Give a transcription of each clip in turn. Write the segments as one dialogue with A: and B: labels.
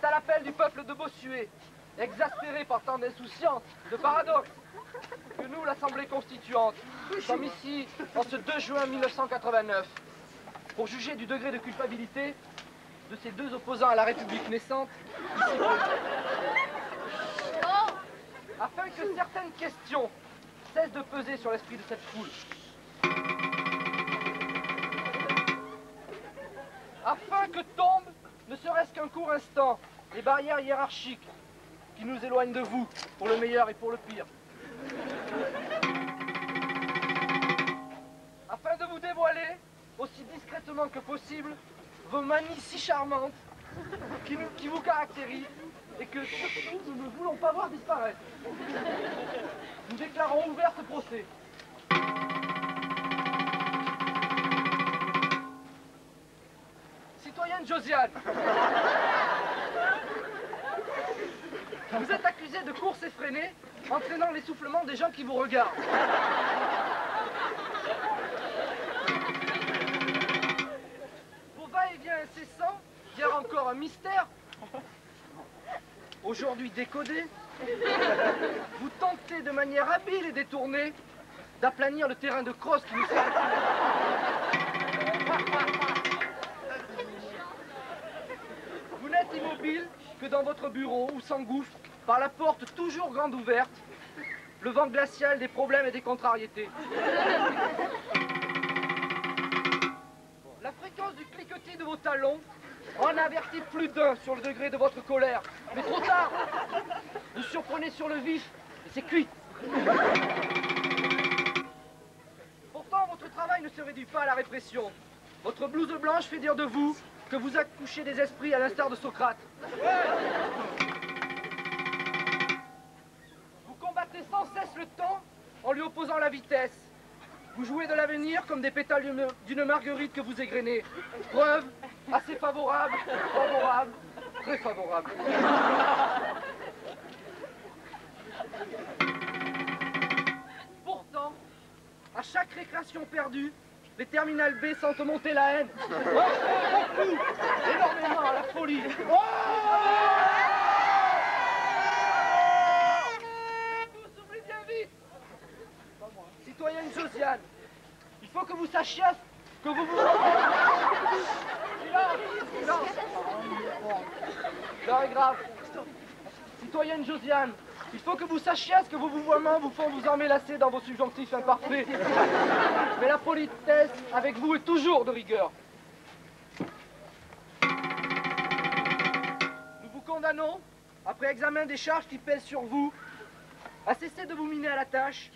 A: C'est à l'appel du peuple de Bossuet, exaspéré par tant d'insouciance, de paradoxes, que nous, l'Assemblée constituante, sommes ici en ce 2 juin 1989 pour juger du degré de culpabilité de ces deux opposants à la République naissante, ici afin que certaines questions cessent de peser sur l'esprit de cette foule. Afin que tombent, ne serait-ce qu'un court instant, les barrières hiérarchiques qui nous éloignent de vous, pour le meilleur et pour le pire. Afin de vous dévoiler, aussi discrètement que possible, vos manies si charmantes qui vous caractérisent et que surtout nous ne voulons pas voir disparaître. Nous déclarons ouvert ce procès. Citoyenne Josiane, vous êtes accusée de course effrénée, entraînant l'essoufflement des gens qui vous regardent. Vos va-et-vient incessants, hier encore un mystère, aujourd'hui décodé, vous tentez de manière habile et détournée d'aplanir le terrain de crosse qui nous sert. Vous n'êtes immobile que dans votre bureau où s'engouffre, par la porte toujours grande ouverte, le vent glacial des problèmes et des contrariétés. La fréquence du cliquetis de vos talons en avertit plus d'un sur le degré de votre colère. Mais trop tard, vous surprenez sur le vif et c'est cuit. Pourtant, votre travail ne se réduit pas à la répression. Votre blouse blanche fait dire de vous que vous accouchez des esprits à l'instar de Socrate. Vous combattez sans cesse le temps en lui opposant la vitesse. Vous jouez de l'avenir comme des pétales d'une marguerite que vous égrenez. Preuve assez favorable, favorable, très favorable. Pourtant, à chaque récréation perdue, les terminales B sentent monter la haine. Beaucoup, énormément, à la folie. Tous, oubliez bien vite. Citoyenne Josiane, il faut que vous sachiez que vous vous... Silence. L'heure est grave. Citoyenne Josiane, il faut que vous sachiez que vos vouvoiements vous font vous emmêlasser dans vos subjonctifs imparfaits. Mais la politesse avec vous est toujours de rigueur. Nous vous condamnons, après examen des charges qui pèsent sur vous, à cesser de vous miner à la tâche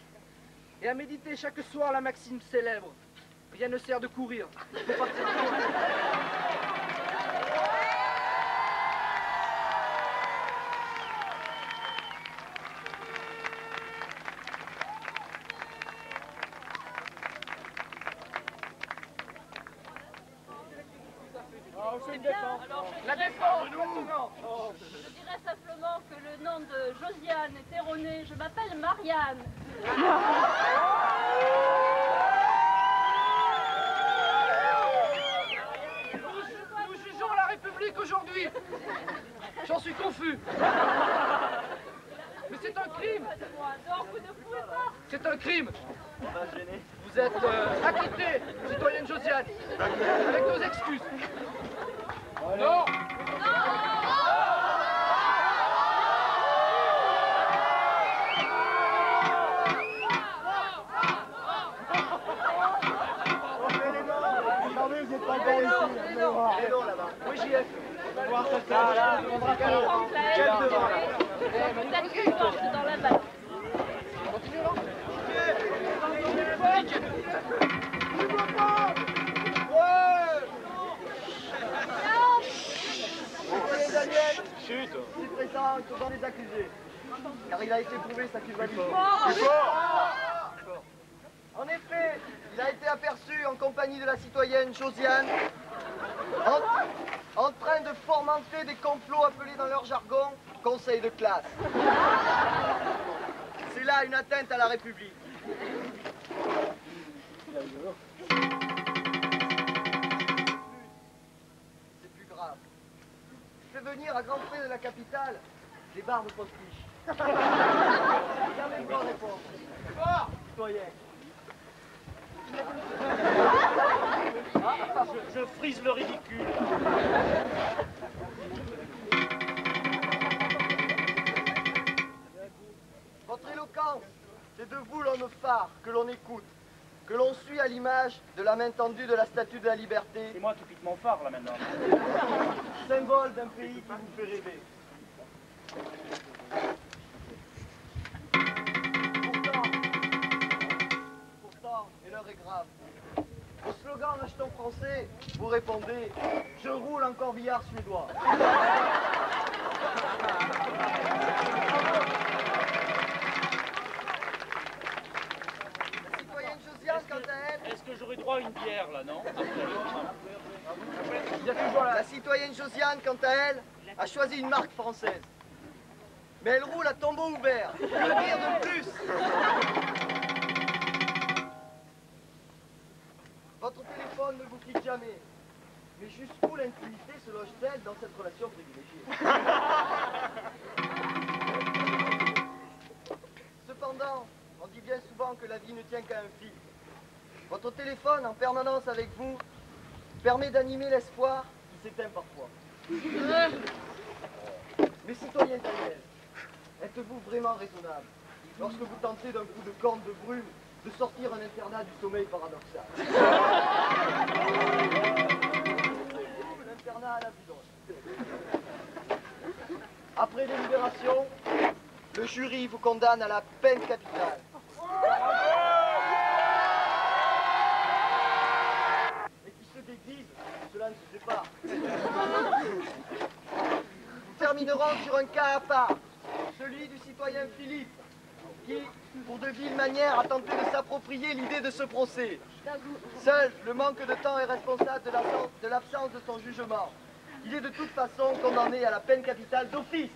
A: et à méditer chaque soir la maxime célèbre. Rien ne sert de courir. Il faut partir courir. La défense, maintenant.
B: Je dirais simplement que le nom de Josiane est erroné. Je m'appelle Marianne.
A: Nous jugeons la République aujourd'hui. J'en suis confus. Mais c'est un crime.
B: Donc vous ne pouvez pas.
A: C'est un crime. Vous êtes acquitté, citoyenne Josiane, avec nos excuses. Non. Oui, j'y ai.
B: Peut-être que je porte dans la balle.
A: Continue, non?
C: Daniel, c'est présent devant les accusés, car il a été prouvé sa culpabilité. En effet, il a été aperçu en compagnie de la citoyenne Josiane, en train de fomenter des complots appelés dans leur jargon conseil de classe. C'est là une atteinte à la République. C'est plus grave. fait venir à grands frais de la capitale des barbes postiches. Jamais quoi répondre. Citoyen.
D: Je frise le ridicule.
C: Votre éloquence, c'est de vous l'homme phare que l'on écoute, que l'on suit à l'image de la main tendue de la Statue de la Liberté.
D: C'est moi qui pique mon phare là maintenant.
C: Symbole d'un pays qui vous fait rêver. Pourtant, et l'heure est grave. Au slogan « Achetons français », vous répondez « Je roule en corbillard suédois ». La citoyenne Josiane, quant à elle...
D: Est-ce que j'aurais droit à une bière là, non?
C: La citoyenne Josiane, quant à elle, a choisi une marque française. Mais elle roule à tombeau ouvert. Que dire de plus? Votre téléphone ne vous quitte jamais. Mais jusqu'où l'intimité se loge-t-elle dans cette relation privilégiée? Cependant, on dit bien souvent que la vie ne tient qu'à un fil. Votre téléphone, en permanence avec vous, permet d'animer l'espoir qui s'éteint parfois. Mais citoyen Daniel, êtes-vous vraiment raisonnable lorsque vous tentez d'un coup de corne de brume de sortir un internat du sommeil paradoxal? L'internat à la bidonne. Après délibération, le jury vous condamne à la peine capitale. Et qui se déguise, cela ne se fait pas. Nous terminerons sur un cas à part, celui du citoyen Philippe, qui, pour de viles manières, a tenté de s'approprier l'idée de ce procès. Seul le manque de temps est responsable de l'absence de son jugement. Il est de toute façon condamné à la peine capitale d'office.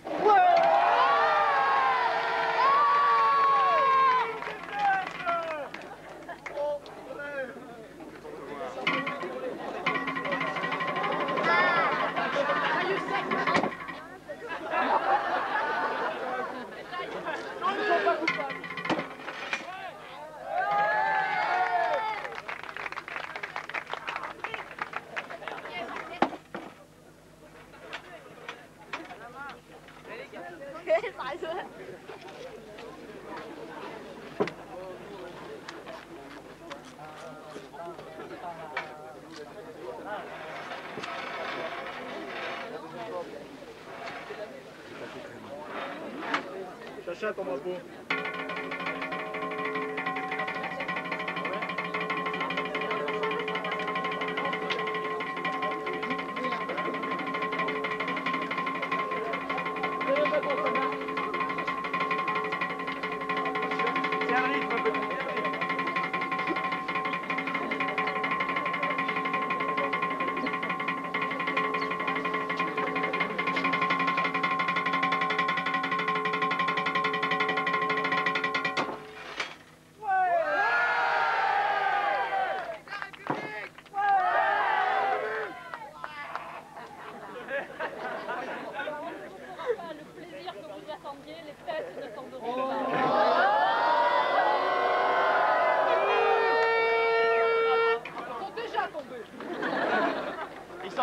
D: Chacha, ton drapeau.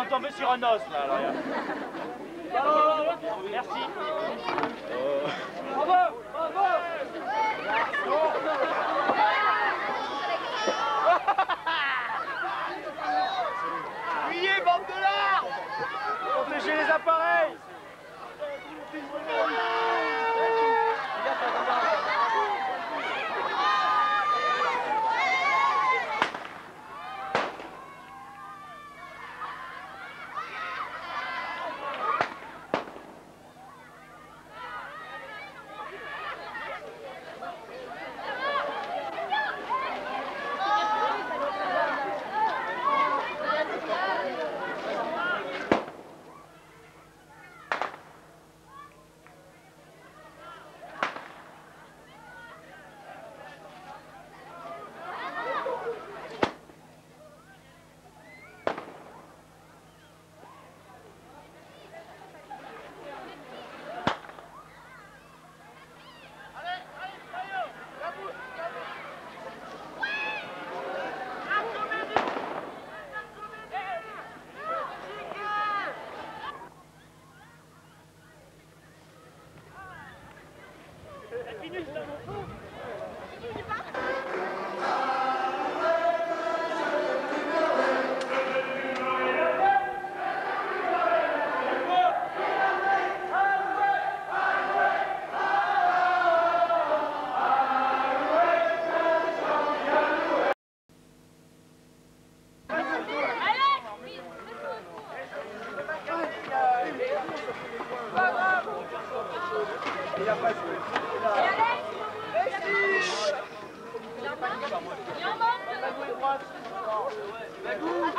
D: Tombé sur un os là, alors. Merci.
A: Bravo, bravo.
C: Fuyez, bande de lards!
D: Protégez les appareils.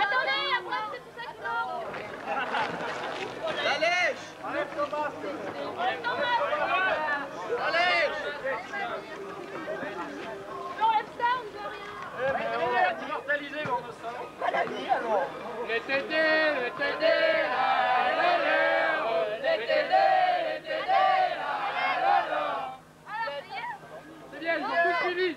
B: Attendez, après c'est tout ça qui manque.
C: La lèche!
D: Enlève ton masque.
B: Enlève ton masque.
C: La lèche!
B: Tu enlèves ça, on ne veut rien.
D: Eh ben, on va immortaliser mon salon.
C: Maladie alors!
A: Les tétés, les tétés, la la la, les tétés, les tétés, la la la.
B: Alors, ça y est.
A: C'est bien, ils ont tout suivi.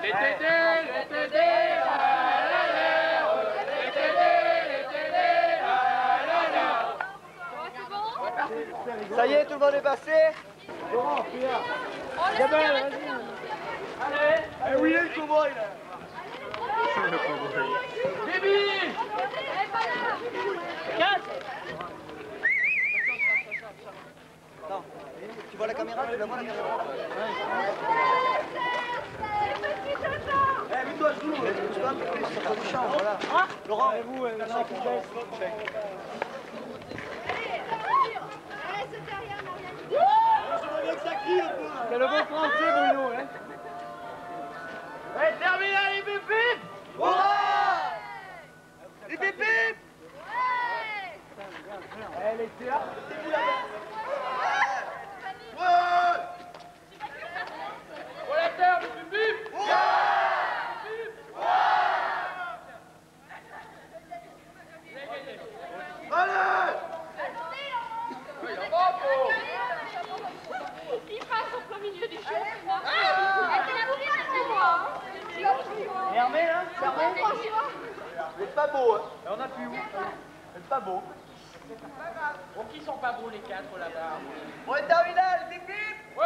A: Les tétés, les tétés, la la la, les tétés, les tétés, la la la.
C: Ça y est, tout le monde est passé? Eh oui, le cowboy là!
A: Bibi!
C: Attends, tu vois la caméra? Tu la vois la caméra? Eh, mais toi, je joue! Je bouge pas, mais sur ton champ, voilà. Laurent, et vous, c'est le bon français, Bruno, hein?
D: Eh, terminé les bip-bip.
C: Hurrah! Les pépés!
D: Elle était là.
C: Ouais!
A: Pour la terre, le bip!
C: Allez!
B: Il passe au plein milieu du jeu.
C: Hermé, là? C'est Hermé? Vous êtes pas beau, hein?
D: Et on a plus où?
C: Vous êtes pas beau.
A: Bon, qui sont pas beaux les quatre là-bas?
C: On est terminal, bip bip!
A: Ouais!